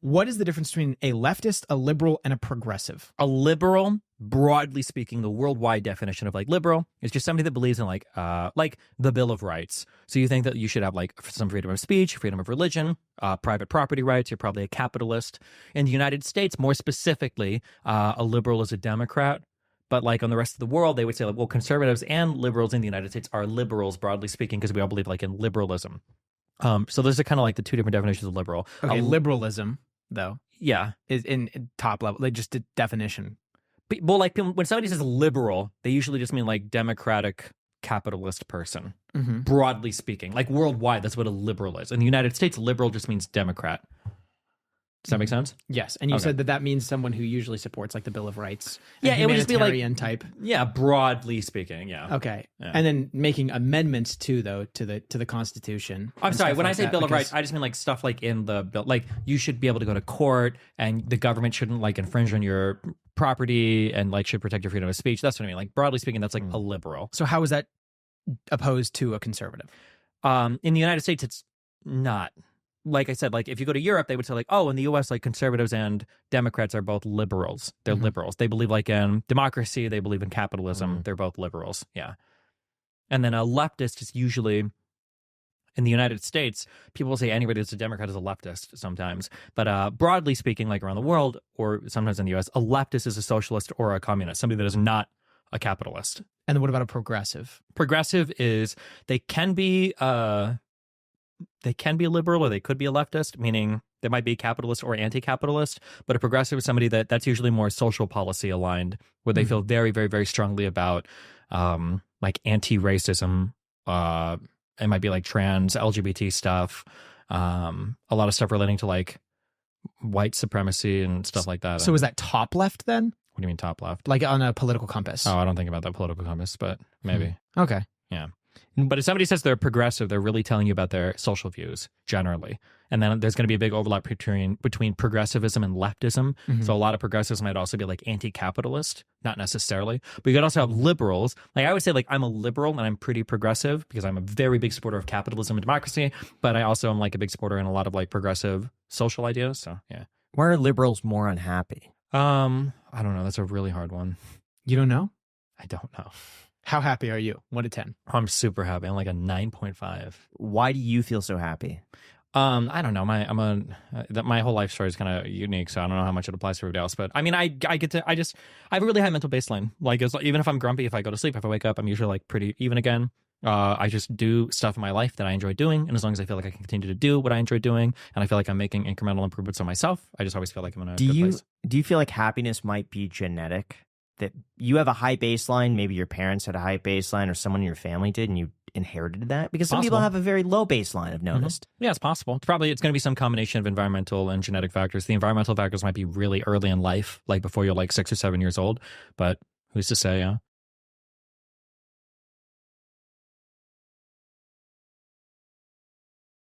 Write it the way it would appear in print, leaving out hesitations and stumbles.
What is the difference between a leftist, a liberal, and a progressive? A liberal, broadly speaking, the worldwide definition of like liberal is just somebody that believes in like the Bill of Rights. So you think that you should have like some freedom of speech, freedom of religion, private property rights. You're probably a capitalist. In the United States, more specifically, a liberal is a Democrat. But like on the rest of the world, they would say like, well, conservatives and liberals in the United States are liberals, broadly speaking, because we all believe like in liberalism. So those are kind of like the two different definitions of liberal. Okay, liberalism, though, yeah, is in top level. Like just a definition. Well, like when somebody says liberal, they usually just mean like democratic capitalist person, broadly speaking. Like worldwide, that's what a liberal is. In the United States, liberal just means Democrat. Does that make sense? Yes, and you said that means someone who usually supports like the Bill of Rights. Yeah, it would just be like type. Yeah, broadly speaking. Yeah. Okay, yeah. And then making amendments too, though, to the Constitution. I'm sorry. When I say Bill of Rights, I just mean like stuff like in the bill, like you should be able to go to court, and the government shouldn't like infringe on your property, and like should protect your freedom of speech. That's what I mean. Like broadly speaking, that's like a liberal. So how is that opposed to a conservative? In the United States, it's not. Like I said, like if you go to Europe, they would say like, oh, in the US, like conservatives and Democrats are both liberals. They're liberals. They believe like in democracy. They believe in capitalism. They're both liberals. Yeah. And then a leftist is usually, in the United States, people will say anybody that's a Democrat is a leftist sometimes. But broadly speaking, like around the world or sometimes in the US, a leftist is a socialist or a communist, somebody that is not a capitalist. And then what about a progressive? Progressive is they can be a liberal or they could be a leftist, meaning they might be capitalist or anti-capitalist. But a progressive is somebody that's usually more social policy aligned, where they feel very, very, very strongly about like anti-racism. It might be like trans, LGBT stuff, a lot of stuff relating to like white supremacy and stuff like that. So is that top left then? What do you mean top left? Like on a political compass? Oh, I don't think about that political compass, but maybe. Okay. Yeah. But if somebody says they're progressive, they're really telling you about their social views generally. And then there's going to be a big overlap between progressivism and leftism. So a lot of progressives might also be like anti-capitalist, not necessarily. But you could also have liberals. Like I would say like I'm a liberal and I'm pretty progressive because I'm a very big supporter of capitalism and democracy. But I also am like a big supporter in a lot of like progressive social ideas. So yeah. Why are liberals more unhappy? I don't know. That's a really hard one. You don't know? I don't know. How happy are you? 1 to 10. I'm super happy. I'm like a 9.5. Why do you feel so happy? I don't know. My whole life story is kind of unique, so I don't know how much it applies to everybody else. But I mean, I have a really high mental baseline. Like even if I'm grumpy, if I go to sleep, if I wake up, I'm usually like pretty even again. I just do stuff in my life that I enjoy doing, and as long as I feel like I can continue to do what I enjoy doing, and I feel like I'm making incremental improvements on myself, I just always feel like I'm in a good place. Do you feel like happiness might be genetic? That you have a high baseline, maybe your parents had a high baseline or someone in your family did and you inherited that? Because some people have a very low baseline, I've noticed. Yeah, it's possible. It's going to be some combination of environmental and genetic factors. The environmental factors might be really early in life, like before you're like 6 or 7 years old, but who's to say, yeah?